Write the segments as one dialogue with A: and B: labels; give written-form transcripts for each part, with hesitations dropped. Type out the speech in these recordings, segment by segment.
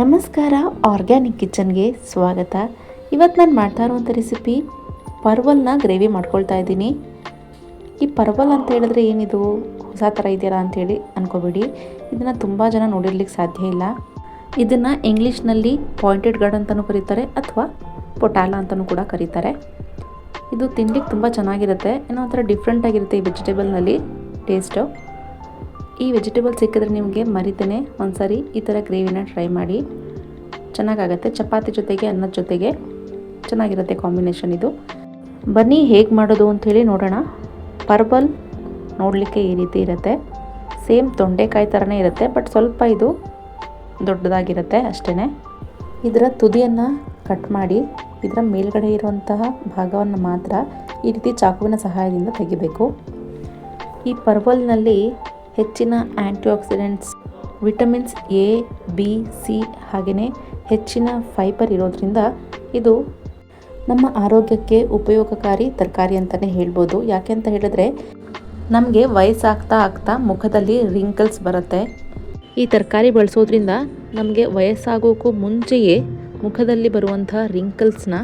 A: ನಮಸ್ಕಾರ, ಆರ್ಗ್ಯಾನಿಕ್ ಕಿಚನ್ಗೆ ಸ್ವಾಗತ. ಇವತ್ತು ನಾನು ಮಾಡ್ತಾ ಇರುವಂಥ ರೆಸಿಪಿ ಪರ್ವಲ್ನ ಗ್ರೇವಿ ಮಾಡ್ಕೊಳ್ತಾ ಇದ್ದೀನಿ. ಈ ಪರ್ವಲ್ ಅಂತ ಹೇಳಿದ್ರೆ ಏನಿದು ಹೊಸ ಥರ ಇದೆಯಲ್ಲ ಅಂಥೇಳಿ ಅಂದ್ಕೋಬೇಡಿ. ಇದನ್ನು ತುಂಬ ಜನ ನೋಡಿರ್ಲಿಕ್ಕೆ ಸಾಧ್ಯ ಇಲ್ಲ. ಇದನ್ನು ಇಂಗ್ಲೀಷ್ನಲ್ಲಿ ಪಾಯಿಂಟೆಡ್ ಗಾರ್ಡ್ ಅಂತಲೂ ಕರೀತಾರೆ ಅಥವಾ ಪೊಟಾಲ ಅಂತಲೂ ಕೂಡ ಕರೀತಾರೆ. ಇದು ತಿನ್ಲಿಕ್ಕೆ ತುಂಬ ಚೆನ್ನಾಗಿರುತ್ತೆ. ಏನೋ ಒಂಥರ ಡಿಫ್ರೆಂಟಾಗಿರುತ್ತೆ ಈ ವೆಜಿಟೇಬಲ್ನಲ್ಲಿ ಟೇಸ್ಟು. ಈ ವೆಜಿಟೇಬಲ್ ಸಿಕ್ಕಿದ್ರೆ ನಿಮಗೆ ಮರಿತೇನೆ ಒಂದ್ಸರಿ ಈ ಥರ ಗ್ರೇವಿನ ಟ್ರೈ ಮಾಡಿ, ಚೆನ್ನಾಗಾಗತ್ತೆ. ಚಪಾತಿ ಜೊತೆಗೆ ಅನ್ನದ ಜೊತೆಗೆ ಚೆನ್ನಾಗಿರುತ್ತೆ ಕಾಂಬಿನೇಷನ್ ಇದು. ಬನ್ನಿ ಹೇಗೆ ಮಾಡೋದು ಅಂಥೇಳಿ ನೋಡೋಣ. ಪರ್ವಲ್ ನೋಡಲಿಕ್ಕೆ ಈ ರೀತಿ ಇರುತ್ತೆ. ಸೇಮ್ ತೊಂಡೆಕಾಯಿ ಥರನೇ ಇರುತ್ತೆ, ಬಟ್ ಸ್ವಲ್ಪ ಇದು ದೊಡ್ಡದಾಗಿರುತ್ತೆ ಅಷ್ಟೇ. ಇದರ ತುದಿಯನ್ನು ಕಟ್ ಮಾಡಿ ಇದರ ಮೇಲ್ಗಡೆ ಇರುವಂತಹ ಭಾಗವನ್ನು ಮಾತ್ರ ಈ ರೀತಿ ಚಾಕುವಿನ ಸಹಾಯದಿಂದ ತೆಗಿಬೇಕು. ಈ ಪರ್ವಲ್ನಲ್ಲಿ ಹೆಚ್ಚಿನ antioxidants, vitamins A, B, C ಹಾಗೆಯೇ ಹೆಚ್ಚಿನ ಫೈಬರ್ ಇರೋದ್ರಿಂದ ಇದು ನಮ್ಮ ಆರೋಗ್ಯಕ್ಕೆ ಉಪಯೋಗಕಾರಿ ತರಕಾರಿ ಅಂತಲೇ ಹೇಳ್ಬೋದು. ಯಾಕೆ ಅಂತ ಹೇಳಿದ್ರೆ ನಮಗೆ ವಯಸ್ಸಾಗ್ತಾ ಆಗ್ತಾ ಮುಖದಲ್ಲಿ ರಿಂಕಲ್ಸ್ ಬರುತ್ತೆ. ಈ ತರಕಾರಿ ಬಳಸೋದ್ರಿಂದ ನಮಗೆ ವಯಸ್ಸಾಗೋಕ್ಕೂ ಮುಂಚೆಯೇ ಮುಖದಲ್ಲಿ ಬರುವಂಥ ರಿಂಕಲ್ಸ್ನ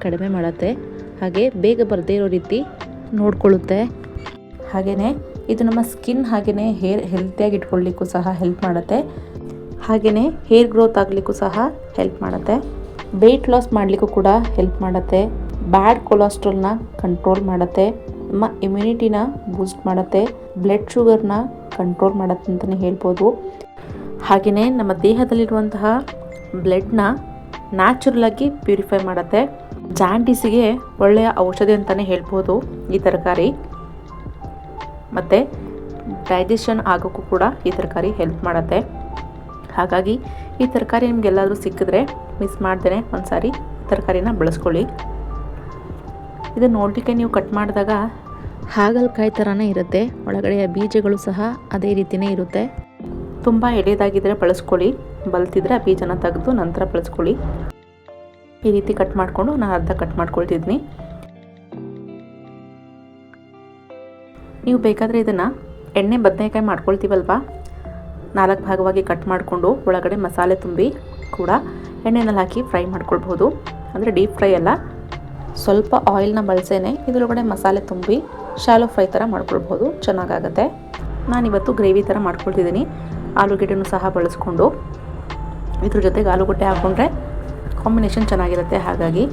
A: ಕಡಿಮೆ ಮಾಡುತ್ತೆ, ಹಾಗೆ ಬೇಗ ಬರದೇ ಇರೋ ರೀತಿ ನೋಡ್ಕೊಳ್ಳುತ್ತೆ. ಹಾಗೆಯೇ ಇದು ನಮ್ಮ ಸ್ಕಿನ್ ಹಾಗೆಯೇ ಹೇರ್ ಹೆಲ್ತಿಯಾಗಿ ಇಟ್ಕೊಳ್ಳಿಕ್ಕೂ ಸಹ ಹೆಲ್ಪ್ ಮಾಡುತ್ತೆ. ಹಾಗೆಯೇ ಹೇರ್ ಗ್ರೋತ್ ಆಗಲಿಕ್ಕೂ ಸಹ ಹೆಲ್ಪ್ ಮಾಡುತ್ತೆ. ವೆಯ್ಟ್ ಲಾಸ್ ಮಾಡಲಿಕ್ಕೂ ಕೂಡ ಹೆಲ್ಪ್ ಮಾಡುತ್ತೆ. ಬ್ಯಾಡ್ ಕೊಲೆಸ್ಟ್ರಾಲ್ನ ಕಂಟ್ರೋಲ್ ಮಾಡುತ್ತೆ. ನಮ್ಮ ಇಮ್ಯುನಿಟಿನ ಬೂಸ್ಟ್ ಮಾಡುತ್ತೆ. ಬ್ಲಡ್ ಶುಗರ್ನ ಕಂಟ್ರೋಲ್ ಮಾಡುತ್ತೆ ಅಂತಲೇ ಹೇಳ್ಬೋದು. ಹಾಗೆಯೇ ನಮ್ಮ ದೇಹದಲ್ಲಿರುವಂತಹ ಬ್ಲಡ್ನ ನ್ಯಾಚುರಲಾಗಿ ಪ್ಯೂರಿಫೈ ಮಾಡುತ್ತೆ. ಜಾಂಡೀಸಿಗೆ ಒಳ್ಳೆಯ ಔಷಧಿ ಅಂತಲೇ ಹೇಳ್ಬೋದು ಈ ತರಕಾರಿ. ಮತ್ತು ಡೈಜೆಷನ್ ಆಗೋಕ್ಕೂ ಕೂಡ ಈ ತರಕಾರಿ ಹೆಲ್ಪ್ ಮಾಡುತ್ತೆ. ಹಾಗಾಗಿ ಈ ತರಕಾರಿ ನಿಮಗೆಲ್ಲಾದರೂ ಸಿಕ್ಕಿದ್ರೆ ಮಿಸ್ ಮಾಡ್ದೇ ಒಂದು ಸಾರಿ ತರಕಾರಿನ ಬಳಸ್ಕೊಳ್ಳಿ. ಇದನ್ನು ನೋಡಲಿಕ್ಕೆ ನೀವು ಕಟ್ ಮಾಡಿದಾಗ ಹಾಗಲಕಾಯಿ ಥರನೇ ಇರುತ್ತೆ. ಒಳಗಡೆಯ ಬೀಜಗಳು ಸಹ ಅದೇ ರೀತಿಯೇ ಇರುತ್ತೆ. ತುಂಬ ಎಳೆದಾಗಿದ್ದರೆ ಬಳಸ್ಕೊಳ್ಳಿ, ಬಲ್ತಿದ್ರೆ ಆ ಬೀಜನ ತೆಗೆದು ನಂತರ ಬಳಸ್ಕೊಳ್ಳಿ. ಈ ರೀತಿ ಕಟ್ ಮಾಡಿಕೊಂಡು ನಾನು ಅರ್ಧ ಕಟ್ ಮಾಡ್ಕೊಳ್ತಿದ್ದೀನಿ. ನೀವು ಬೇಕಾದರೆ ಇದನ್ನು ಎಣ್ಣೆ ಬದನೆಕಾಯಿ ಮಾಡ್ಕೊಳ್ತೀವಲ್ವ, 4 ಭಾಗವಾಗಿ ಕಟ್ ಮಾಡಿಕೊಂಡು ಒಳಗಡೆ ಮಸಾಲೆ ತುಂಬಿ ಕೂಡ ಎಣ್ಣೆನಲ್ಲಿ ಹಾಕಿ ಫ್ರೈ ಮಾಡ್ಕೊಳ್ಬೋದು. ಅಂದರೆ ಡೀಪ್ ಫ್ರೈ ಅಲ್ಲ, ಸ್ವಲ್ಪ ಆಯಿಲ್ನ ಬಳಸೇನೆ ಇದರೊಳಗಡೆ ಮಸಾಲೆ ತುಂಬಿ ಶಾಲೋ ಫ್ರೈ ಥರ ಮಾಡ್ಕೊಳ್ಬೋದು, ಚೆನ್ನಾಗಾಗತ್ತೆ. ನಾನಿವತ್ತು ಗ್ರೇವಿ ಥರ ಮಾಡ್ಕೊಳ್ತಿದ್ದೀನಿ. ಆಲೂಗೆಡ್ಡೆನೂ ಸಹ ಬಳಸ್ಕೊಂಡು ಇದ್ರ ಜೊತೆಗೆ ಆಲೂಗಡ್ಡೆ ಹಾಕ್ಕೊಂಡ್ರೆ ಕಾಂಬಿನೇಷನ್ ಚೆನ್ನಾಗಿರುತ್ತೆ. ಹಾಗಾಗಿ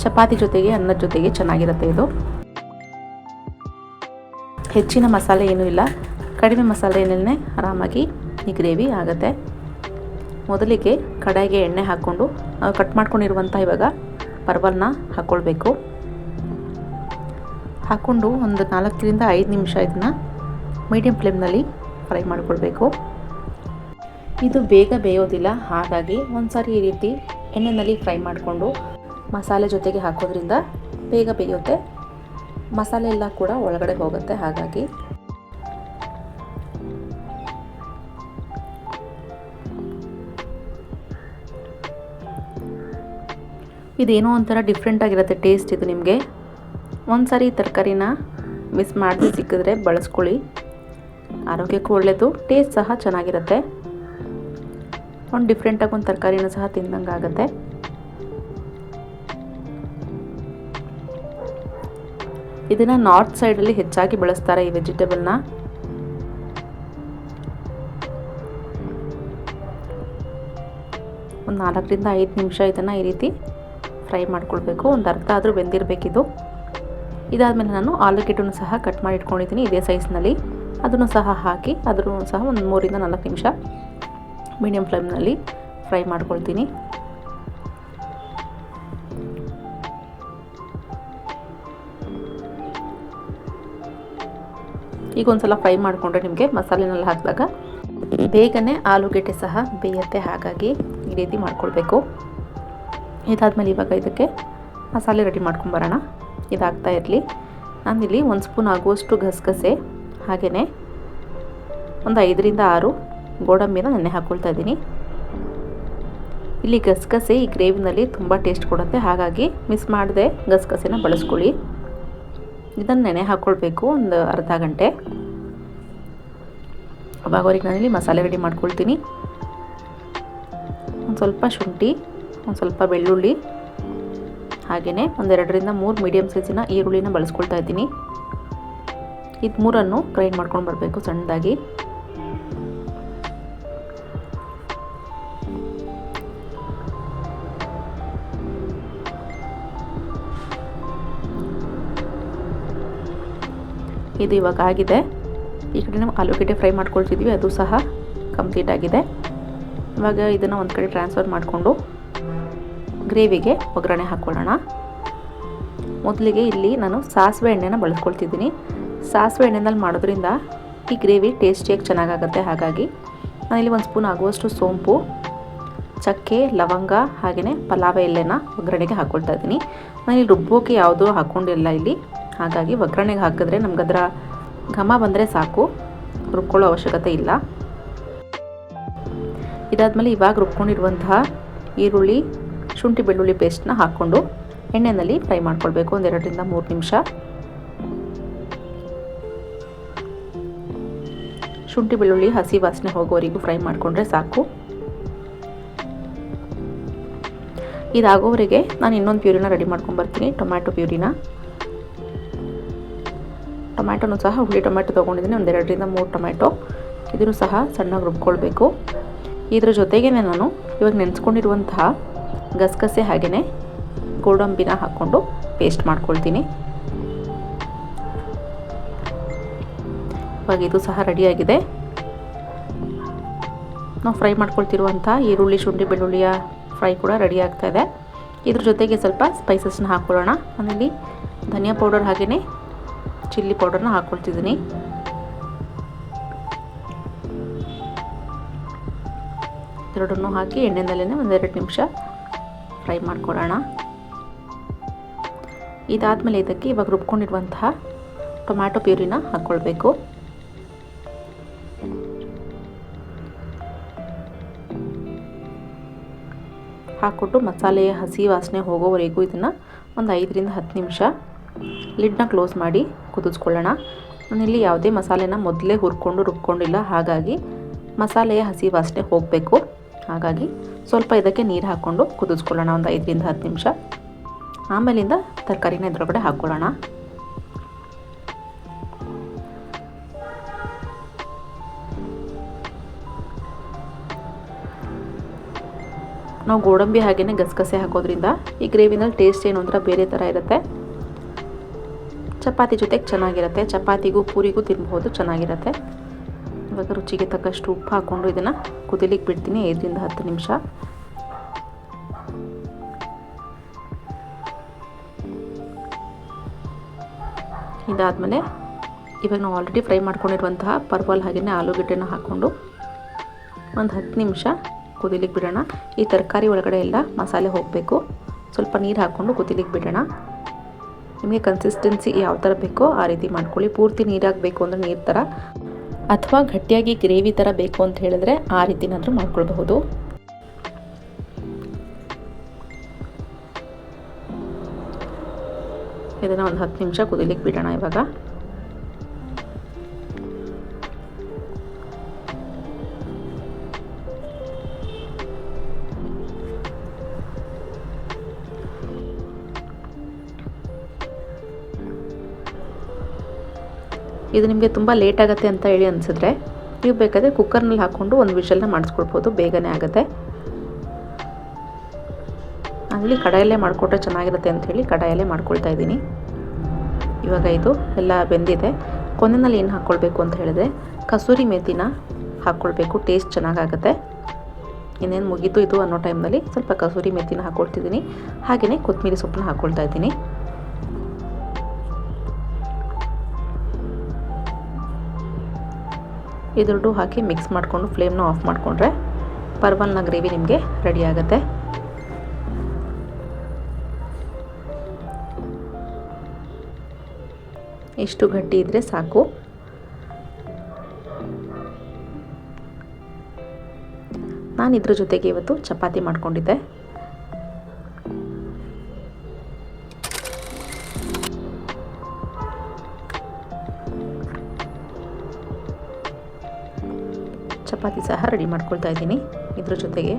A: ಚಪಾತಿ ಜೊತೆಗೆ ಅನ್ನದ ಜೊತೆಗೆ ಚೆನ್ನಾಗಿರುತ್ತೆ ಇದು. ಹೆಚ್ಚಿನ ಮಸಾಲೆ ಏನೂ ಇಲ್ಲ, ಕಡಿಮೆ ಮಸಾಲೆಯಲ್ಲೇ ಆರಾಮಾಗಿ ಈ ಗ್ರೇವಿ ಆಗುತ್ತೆ. ಮೊದಲಿಗೆ ಕಡಾಯಿಗೆ ಎಣ್ಣೆ ಹಾಕ್ಕೊಂಡು ಕಟ್ ಮಾಡ್ಕೊಂಡಿರುವಂಥ ಇವಾಗ ಪರ್ವಲ್ನ ಹಾಕ್ಕೊಳ್ಬೇಕು. ಹಾಕ್ಕೊಂಡು ಒಂದು 4ರಿಂದ 5 ನಿಮಿಷ ಇದನ್ನು ಮೀಡಿಯಮ್ ಫ್ಲೇಮ್ನಲ್ಲಿ ಫ್ರೈ ಮಾಡ್ಕೊಳ್ಬೇಕು. ಇದು ಬೇಗ ಬೇಯೋದಿಲ್ಲ, ಹಾಗಾಗಿ ಒಂದು ಸಾರಿ ಈ ರೀತಿ ಎಣ್ಣೆಯಲ್ಲಿ ಫ್ರೈ ಮಾಡಿಕೊಂಡು ಮಸಾಲೆ ಜೊತೆಗೆ ಹಾಕೋದ್ರಿಂದ ಬೇಗ ಬೇಯುತ್ತೆ. ಮಸಾಲೆ ಎಲ್ಲ ಕೂಡ ಒಳಗಡೆ ಹೋಗುತ್ತೆ. ಹಾಗಾಗಿ ಇದೇನೋ ಒಂಥರ ಡಿಫ್ರೆಂಟ್ ಆಗಿರುತ್ತೆ ಟೇಸ್ಟ್. ಇದು ನಿಮಗೆ ಒಂದು ಸಾರಿ ತರಕಾರಿನ ಮಿಸ್ ಮಾಡದೆ ಸಿಕ್ಕಿದ್ರೆ ಬಳಸ್ಕೊಳ್ಳಿ. ಆರೋಗ್ಯಕ್ಕೂ ಒಳ್ಳೆಯದು, ಟೇಸ್ಟ್ ಸಹ ಚೆನ್ನಾಗಿರುತ್ತೆ. ಒಂದು ಡಿಫ್ರೆಂಟಾಗಿ ಒಂದು ತರಕಾರಿನ ಸಹ ತಿಂದಂಗೆ ಆಗುತ್ತೆ. ಇದನ್ನು ನಾರ್ತ್ ಸೈಡಲ್ಲಿ ಹೆಚ್ಚಾಗಿ ಬಳಸ್ತಾರೆ ಈ ವೆಜಿಟೇಬಲ್ನ. ಒಂದು 4ರಿಂದ 5 ನಿಮಿಷ ಇದನ್ನು ಈ ರೀತಿ ಫ್ರೈ ಮಾಡ್ಕೊಳ್ಬೇಕು. ಒಂದು ಅರ್ಧ ಆದರೂ ಬೆಂದಿರಬೇಕಿದು. ಇದಾದಮೇಲೆ ನಾನು ಆಲೂಗೆಡ್ಡೆನೂ ಸಹ ಕಟ್ ಮಾಡಿ ಇಟ್ಕೊಂಡಿದ್ದೀನಿ ಇದೇ ಸೈಜ್ನಲ್ಲಿ. ಅದನ್ನು ಸಹ ಹಾಕಿ ಅದನ್ನು ಸಹ ಒಂದು 3ರಿಂದ 4 ನಿಮಿಷ ಮೀಡಿಯಮ್ ಫ್ಲೇಮ್ನಲ್ಲಿ ಫ್ರೈ ಮಾಡ್ಕೊಳ್ತೀನಿ. ಈಗ ಒಂದು ಸಲ ಫ್ರೈ ಮಾಡಿಕೊಂಡ್ರೆ ನಿಮಗೆ ಮಸಾಲೆನಲ್ಲಿ ಹಾಕಿದಾಗ ಬೇಗನೆ ಆಲೂಗೆಡ್ಡೆ ಸಹ ಬೇಯುತ್ತೆ. ಹಾಗಾಗಿ ಈ ರೀತಿ ಮಾಡ್ಕೊಳ್ಬೇಕು. ಇದಾದಮೇಲೆ ಇವಾಗ ಇದಕ್ಕೆ ಮಸಾಲೆ ರೆಡಿ ಮಾಡ್ಕೊಂಬರೋಣ. ಇದಾಗ್ತಾ ಇರಲಿ. ನಾನಿಲ್ಲಿ 1 ಸ್ಪೂನ್ ಆಗುವಷ್ಟು ಗಸಗಸೆ ಹಾಗೆಯೇ ಒಂದು 5ರಿಂದ 6 ಗೋಡಂಬಿನ ನೆನೆ ಹಾಕ್ಕೊಳ್ತಾ ಇದ್ದೀನಿ. ಇಲ್ಲಿ ಗಸಗಸೆ ಈ ಗ್ರೇವಿನಲ್ಲಿ ತುಂಬ ಟೇಸ್ಟ್ ಕೊಡುತ್ತೆ, ಹಾಗಾಗಿ ಮಿಸ್ ಮಾಡದೆ ಗಸಗಸೆನ ಬಳಸ್ಕೊಳ್ಳಿ. ಇದನ್ನು ನೆನೆ ಹಾಕ್ಕೊಳ್ಬೇಕು ಒಂದು ಅರ್ಧ ಗಂಟೆ. ಅವಾಗವರೆಗೆ ನಾನಿಲ್ಲಿ ಮಸಾಲೆ ರೆಡಿ ಮಾಡ್ಕೊಳ್ತೀನಿ. ಒಂದು ಸ್ವಲ್ಪ ಶುಂಠಿ, ಒಂದು ಸ್ವಲ್ಪ ಬೆಳ್ಳುಳ್ಳಿ, ಹಾಗೆಯೇ ಒಂದು 2ರಿಂದ 3 ಮೀಡಿಯಮ್ ಸೈಜಿನ ಈರುಳ್ಳಿನ ಬಳಸ್ಕೊಳ್ತಾ ಇದ್ದೀನಿ. ಇದು 3ಅನ್ನು ಗ್ರೈಂಡ್ ಮಾಡ್ಕೊಂಡು ಬರಬೇಕು ಸಣ್ಣದಾಗಿ. ಇದು ಇವಾಗ ಆಗಿದೆ. ಈ ಕಡೆ ನಾವು ಆಲೂಗಡ್ಡೆ ಫ್ರೈ ಮಾಡ್ಕೊಳ್ತಿದ್ವಿ, ಅದು ಸಹ ಕಂಪ್ಲೀಟ್ ಆಗಿದೆ. ಇವಾಗ ಇದನ್ನು ಒಂದು ಕಡೆ ಟ್ರಾನ್ಸ್ಫರ್ ಮಾಡಿಕೊಂಡು ಗ್ರೇವಿಗೆ ಒಗ್ಗರಣೆ ಹಾಕ್ಕೊಳ್ಳೋಣ. ಮೊದಲಿಗೆ ಇಲ್ಲಿ ನಾನು ಸಾಸಿವೆ ಎಣ್ಣೆನ ಬಳಸ್ಕೊಳ್ತಿದ್ದೀನಿ. ಸಾಸಿವೆ ಎಣ್ಣೆನಲ್ಲಿ ಮಾಡೋದ್ರಿಂದ ಈ ಗ್ರೇವಿ ಟೇಸ್ಟಿಯಾಗಿ ಚೆನ್ನಾಗಾಗುತ್ತೆ. ಹಾಗಾಗಿ ನಾನಿಲ್ಲಿ 1 ಸ್ಪೂನ್ ಆಗುವಷ್ಟು ಸೋಂಪು, ಚಕ್ಕೆ, ಲವಂಗ ಹಾಗೆಯೇ ಪಲಾವ್ ಎಲೆನ ಒಗ್ಗರಣೆಗೆ ಹಾಕ್ಕೊಳ್ತಾ ಇದ್ದೀನಿ. ನಾನಿಲ್ಲಿ ರುಬ್ಬೋಕೆ ಯಾವುದೂ ಹಾಕ್ಕೊಂಡಿಲ್ಲ ಇಲ್ಲಿ. ಹಾಗಾಗಿ ಒಗ್ಗರಣೆಗೆ ಹಾಕಿದ್ರೆ ನಮ್ಗೆ ಅದರ ಘಮ ಬಂದರೆ ಸಾಕು, ರುಬ್ಕೊಳ್ಳೋ ಅವಶ್ಯಕತೆ ಇಲ್ಲ. ಇದಾದಮೇಲೆ ಇವಾಗ ರುಬ್ಕೊಂಡಿರುವಂತಹ ಈರುಳ್ಳಿ, ಶುಂಠಿ, ಬೆಳ್ಳುಳ್ಳಿ ಪೇಸ್ಟ್ನ ಹಾಕ್ಕೊಂಡು ಎಣ್ಣೆಯಲ್ಲಿ ಫ್ರೈ ಮಾಡ್ಕೊಳ್ಬೇಕು. ಒಂದು 2ರಿಂದ 3 ನಿಮಿಷ. ಶುಂಠಿ ಬೆಳ್ಳುಳ್ಳಿ ಹಸಿ ವಾಸನೆ ಹೋಗೋವರೆಗೂ ಫ್ರೈ ಮಾಡಿಕೊಂಡ್ರೆ ಸಾಕು. ಇದಾಗೋವರೆಗೆ ನಾನು ಇನ್ನೊಂದು ಪ್ಯೂರಿನ ರೆಡಿ ಮಾಡ್ಕೊಂಡ್ಬರ್ತೀನಿ, ಟೊಮ್ಯಾಟೊ ಪ್ಯೂರಿನ. ಟೊಮ್ಯಾಟೊನೂ ಸಹ ಹುಳಿ ಟೊಮ್ಯಾಟೊ ತೊಗೊಂಡಿದ್ದೀನಿ, ಒಂದು 2ರಿಂದ 3 ಟೊಮ್ಯಾಟೊ. ಇದನ್ನು ಸಹ ಸಣ್ಣಗೆ ರುಬ್ಕೊಳ್ಬೇಕು. ಇದ್ರ ಜೊತೆಗೇ ನಾನು ಇವಾಗ ನೆನೆಸ್ಕೊಂಡಿರುವಂತಹ ಗಸಗಸೆ ಹಾಗೆಯೇ ಗೋಡಂಬಿನ ಹಾಕ್ಕೊಂಡು ಪೇಸ್ಟ್ ಮಾಡ್ಕೊಳ್ತೀನಿ. ಇವಾಗ ಇದು ಸಹ ರೆಡಿಯಾಗಿದೆ. ನಾವು ಫ್ರೈ ಮಾಡ್ಕೊಳ್ತಿರುವಂಥ ಈರುಳ್ಳಿ, ಶುಂಠಿ, ಬೆಳ್ಳುಳ್ಳಿಯ ಫ್ರೈ ಕೂಡ ರೆಡಿ ಆಗ್ತಾ ಇದೆ. ಇದ್ರ ಜೊತೆಗೆ ಸ್ವಲ್ಪ ಸ್ಪೈಸಸ್ನ ಹಾಕ್ಕೊಳ್ಳೋಣ. ನಾನಿಲ್ಲಿ ಧನಿಯಾ ಪೌಡರ್ ಹಾಗೆಯೇ ಚಿಲ್ಲಿ ಪೌಡರ್ನ ಹಾಕ್ಕೊಳ್ತಿದ್ದೀನಿ. ಎರಡನ್ನೂ ಹಾಕಿ ಎಣ್ಣೆನಲ್ಲೇ ಒಂದು 2 ನಿಮಿಷ ಫ್ರೈ ಮಾಡ್ಕೊಳ್ಳೋಣ. ಇದಾದಮೇಲೆ ಇದಕ್ಕೆ ಇವಾಗ ರುಬ್ಕೊಂಡಿರುವಂತಹ ಟೊಮ್ಯಾಟೊ ಪ್ಯೂರಿನ ಹಾಕ್ಕೊಳ್ಬೇಕು. ಹಾಕ್ಕೊಟ್ಟು ಮಸಾಲೆಯ ಹಸಿ ವಾಸನೆ ಹೋಗೋವರೆಗೂ ಇದನ್ನು ಒಂದು 5ರಿಂದ 10 ನಿಮಿಷ ಲಿಡ್ನ ಕ್ಲೋಸ್ ಮಾಡಿ ಕುದಿಸ್ಕೊಳ್ಳೋಣ. ನಾನಿಲ್ಲಿ ಯಾವುದೇ ಮಸಾಲೆನ ಮೊದಲೇ ಹುರ್ಕೊಂಡು ರುಬ್ಕೊಂಡಿಲ್ಲ. ಹಾಗಾಗಿ ಮಸಾಲೆಯ ಹಸಿ ವಾಸನೆ ಹೋಗಬೇಕು. ಹಾಗಾಗಿ ಸ್ವಲ್ಪ ಇದಕ್ಕೆ ನೀರು ಹಾಕ್ಕೊಂಡು ಕುದಿಸ್ಕೊಳ್ಳೋಣ ಒಂದು 5ರಿಂದ 10 ನಿಮಿಷ. ಆಮೇಲಿಂದ ತರಕಾರಿನ ಇದರೊಳಗಡೆ ಹಾಕ್ಕೊಳ್ಳೋಣ. ನಾವು ಗೋಡಂಬಿ ಹಾಗೆಯೇ ಗಸಗಸೆ ಹಾಕೋದ್ರಿಂದ ಈ ಗ್ರೇವಿನಲ್ಲಿ ಟೇಸ್ಟ್ ಏನು ಅಂದ್ರೆ ಬೇರೆ ಥರ ಇರುತ್ತೆ. ಚಪಾತಿ ಜೊತೆಗೆ ಚೆನ್ನಾಗಿರುತ್ತೆ, ಚಪಾತಿಗೂ ಪೂರಿಗೂ ತಿನ್ಬೋದು, ಚೆನ್ನಾಗಿರುತ್ತೆ. ಇವಾಗ ರುಚಿಗೆ ತಕ್ಕಷ್ಟು ಉಪ್ಪು ಹಾಕ್ಕೊಂಡು ಇದನ್ನು ಕುದಿಲಿಕ್ಕೆ ಬಿಡ್ತೀನಿ 5ರಿಂದ 10 ನಿಮಿಷ. ಇದಾದಮೇಲೆ ಇವಾಗ ನಾವು ಆಲ್ರೆಡಿ ಫ್ರೈ ಮಾಡ್ಕೊಂಡಿರುವಂತಹ ಪರ್ವಲ್ ಹಾಗೆಯೇ ಆಲೂಗಡ್ಡೆನ ಹಾಕ್ಕೊಂಡು ಒಂದು 10 ನಿಮಿಷ ಕುದಿಲಿಕ್ಕೆ ಬಿಡೋಣ. ಈ ತರಕಾರಿ ಒಳಗಡೆ ಎಲ್ಲ ಮಸಾಲೆ ಹೋಗಬೇಕು. ಸ್ವಲ್ಪ ನೀರು ಹಾಕ್ಕೊಂಡು ಕುದಿಲಿಕ್ಕೆ ಬಿಡೋಣ. ನಿಮಗೆ ಕನ್ಸಿಸ್ಟೆನ್ಸಿ ಯಾವ ಥರ ಬೇಕೋ ಆ ರೀತಿ ಮಾಡ್ಕೊಳ್ಳಿ. ಪೂರ್ತಿ ನೀರಾಗಬೇಕು ಅಂದರೆ ನೀರು ಥರ, ಅಥವಾ ಗಟ್ಟಿಯಾಗಿ ಗ್ರೇವಿ ಥರ ಬೇಕು ಅಂತ ಹೇಳಿದ್ರೆ ಆ ರೀತಿನಾದರೂ ಮಾಡ್ಕೊಳ್ಬಹುದು. ಇದನ್ನು ಒಂದು 10 ನಿಮಿಷ ಕುದಿಲಿಕ್ಕೆ ಬಿಡೋಣ. ಇವಾಗ ಇದು ನಿಮಗೆ ತುಂಬ ಲೇಟ್ ಆಗುತ್ತೆ ಅಂತ ಹೇಳಿ ಅನಿಸಿದ್ರೆ ನೀವು ಬೇಕಾದರೆ ಕುಕ್ಕರ್ನಲ್ಲಿ ಹಾಕ್ಕೊಂಡು ಒಂದು ವಿಷಲ್ನ ಮಾಡಿಸ್ಕೊಳ್ಬೋದು, ಬೇಗನೆ ಆಗುತ್ತೆ. ಅಲ್ಲಿ ಕಡಾಯಲ್ಲೇ ಮಾಡಿಕೊಟ್ರೆ ಚೆನ್ನಾಗಿರುತ್ತೆ ಅಂಥೇಳಿ ಕಡಾಯಲ್ಲೇ ಮಾಡ್ಕೊಳ್ತಾ ಇದ್ದೀನಿ. ಇವಾಗ ಇದು ಎಲ್ಲ ಬೆಂದಿದೆ. ಕೊನೆಯಲ್ಲಿ ಏನು ಹಾಕ್ಕೊಳ್ಬೇಕು ಅಂತ ಹೇಳಿದ್ರೆ ಕಸೂರಿ ಮೇಥಿನ ಹಾಕ್ಕೊಳ್ಬೇಕು, ಟೇಸ್ಟ್ ಚೆನ್ನಾಗಾಗುತ್ತೆ. ಇನ್ನೇನು ಮುಗೀತು ಇದು ಅನ್ನೋ ಟೈಮ್ನಲ್ಲಿ ಸ್ವಲ್ಪ ಕಸೂರಿ ಮೇಥಿನ ಹಾಕ್ಕೊಳ್ತಿದ್ದೀನಿ. ಹಾಗೆಯೇ ಕೊತ್ತಂಬರಿ ಸೊಪ್ಪನ್ನ ಹಾಕ್ಕೊಳ್ತಾ ಇದ್ದೀನಿ. ಇದೆರಡು ಹಾಕಿ ಮಿಕ್ಸ್ ಮಾಡಿಕೊಂಡು ಫ್ಲೇಮ್ನ ಆಫ್ ಮಾಡಿಕೊಂಡ್ರೆ ಪರ್ವಲ್ನ ಗ್ರೇವಿ ನಿಮಗೆ ರೆಡಿ ಆಗುತ್ತೆ. ಇಷ್ಟು ಗಟ್ಟಿ ಇದ್ದರೆ ಸಾಕು. ನಾನು ಇದ್ರ ಜೊತೆಗೆ ಇವತ್ತು ಚಪಾತಿ ಮಾಡ್ಕೊಂಡಿದ್ದೆ. ಚಪಾತಿ ಸಹ ರೆಡಿ ಮಾಡ್ಕೊಳ್ತಾ ಇದ್ದೀನಿ ಇದ್ರ ಜೊತೆಗೆ.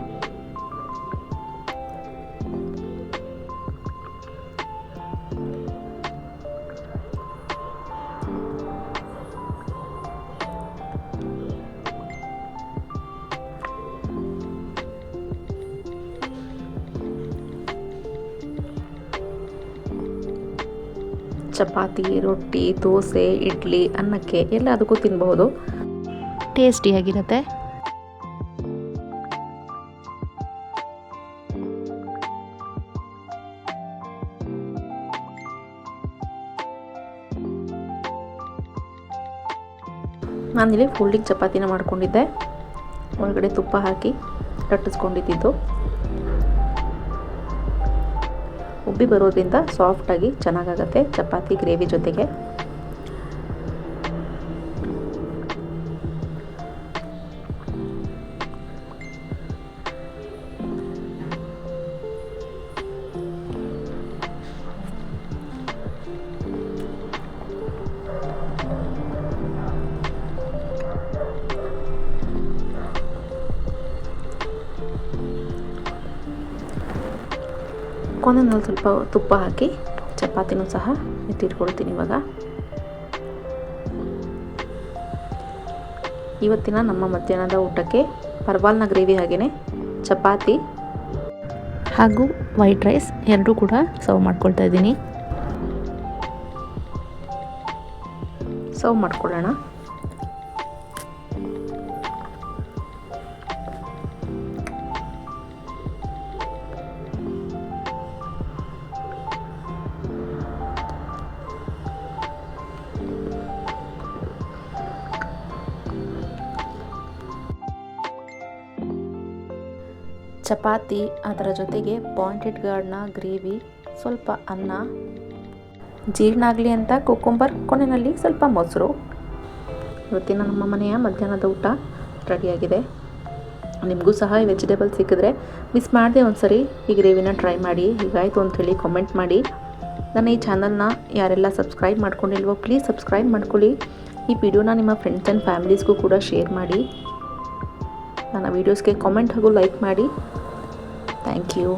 A: ಚಪಾತಿ, ರೊಟ್ಟಿ, ದೋಸೆ, ಇಡ್ಲಿ, ಅನ್ನಕ್ಕೆ ಎಲ್ಲದಕ್ಕೂ ತಿನ್ಬಹುದು. ಟೇಸ್ಟಿಯಾಗಿರುತ್ತೆ. ನಾನಿಲ್ಲಿ ಫೋಲ್ಡಿಂಗ್ ಚಪಾತಿನ ಮಾಡ್ಕೊಂಡಿದ್ದೆ. ಒಳಗಡೆ ತುಪ್ಪ ಹಾಕಿ ಲಟ್ಟಿಸ್ಕೊಂಡಿದ್ದು. ಉಬ್ಬಿ ಬರೋದ್ರಿಂದ ಸಾಫ್ಟಾಗಿ ಚೆನ್ನಾಗಾಗತ್ತೆ ಚಪಾತಿ ಗ್ರೇವಿ ಜೊತೆಗೆ. ಕೊನೆಯಲ್ಲಿ ಸ್ವಲ್ಪ ತುಪ್ಪ ಹಾಕಿ ಚಪಾತಿನೂ ಸಹ ಎತ್ತಿಟ್ಕೊಳ್ತೀನಿ. ಇವಾಗ ಇವತ್ತಿನ ನಮ್ಮ ಮಧ್ಯಾಹ್ನದ ಊಟಕ್ಕೆ ಪರ್ವಾಲ್ನ ಗ್ರೇವಿ ಹಾಗೆಯೇ ಚಪಾತಿ ಹಾಗೂ ವೈಟ್ ರೈಸ್ ಎರಡೂ ಕೂಡ ಸರ್ವ್ ಮಾಡ್ಕೊಳ್ತಾ ಇದ್ದೀನಿ. ಸರ್ವ್ ಮಾಡ್ಕೊಳ್ಳೋಣ. ಚಪಾತಿ, ಅದರ ಜೊತೆಗೆ ಪಾಯಿಂಟೆಡ್ ಗಾರ್ಡ್ನ ಗ್ರೇವಿ, ಸ್ವಲ್ಪ ಅನ್ನ, ಜೀರ್ಣ ಆಗಲಿ ಅಂತ ಕುಕುಂಬರ್, ಕೊನೆಯಲ್ಲಿ ಸ್ವಲ್ಪ ಮೊಸರು. ಇವತ್ತಿನ ನಮ್ಮ ಮನೆಯ ಮಧ್ಯಾಹ್ನದ ಊಟ ರೆಡಿಯಾಗಿದೆ. ನಿಮಗೂ ಸಹ ಈ ವೆಜಿಟೇಬಲ್ ಸಿಕ್ಕಿದ್ರೆ ಮಿಸ್ ಮಾಡದೆ ಒಂದ್ಸರಿ ಈ ಗ್ರೇವಿನ ಟ್ರೈ ಮಾಡಿ. ಹೀಗಾಯಿತು ಅಂಥೇಳಿ ಕಾಮೆಂಟ್ ಮಾಡಿ. ನನ್ನ ಈ ಚಾನಲ್ನ ಯಾರೆಲ್ಲ ಸಬ್ಸ್ಕ್ರೈಬ್ ಮಾಡ್ಕೊಂಡಿಲ್ವೋ ಪ್ಲೀಸ್ ಸಬ್ಸ್ಕ್ರೈಬ್ ಮಾಡ್ಕೊಳ್ಳಿ. ಈ ವಿಡಿಯೋನ ನಿಮ್ಮ ಫ್ರೆಂಡ್ಸ್ ಆ್ಯಂಡ್ ಫ್ಯಾಮಿಲೀಸ್ಗೂ ಕೂಡ ಶೇರ್ ಮಾಡಿ. ನನ್ನ ವೀಡಿಯೋಸ್ಗೆ ಕಾಮೆಂಟ್ ಹಾಗೂ ಲೈಕ್ ಮಾಡಿ. Thank you.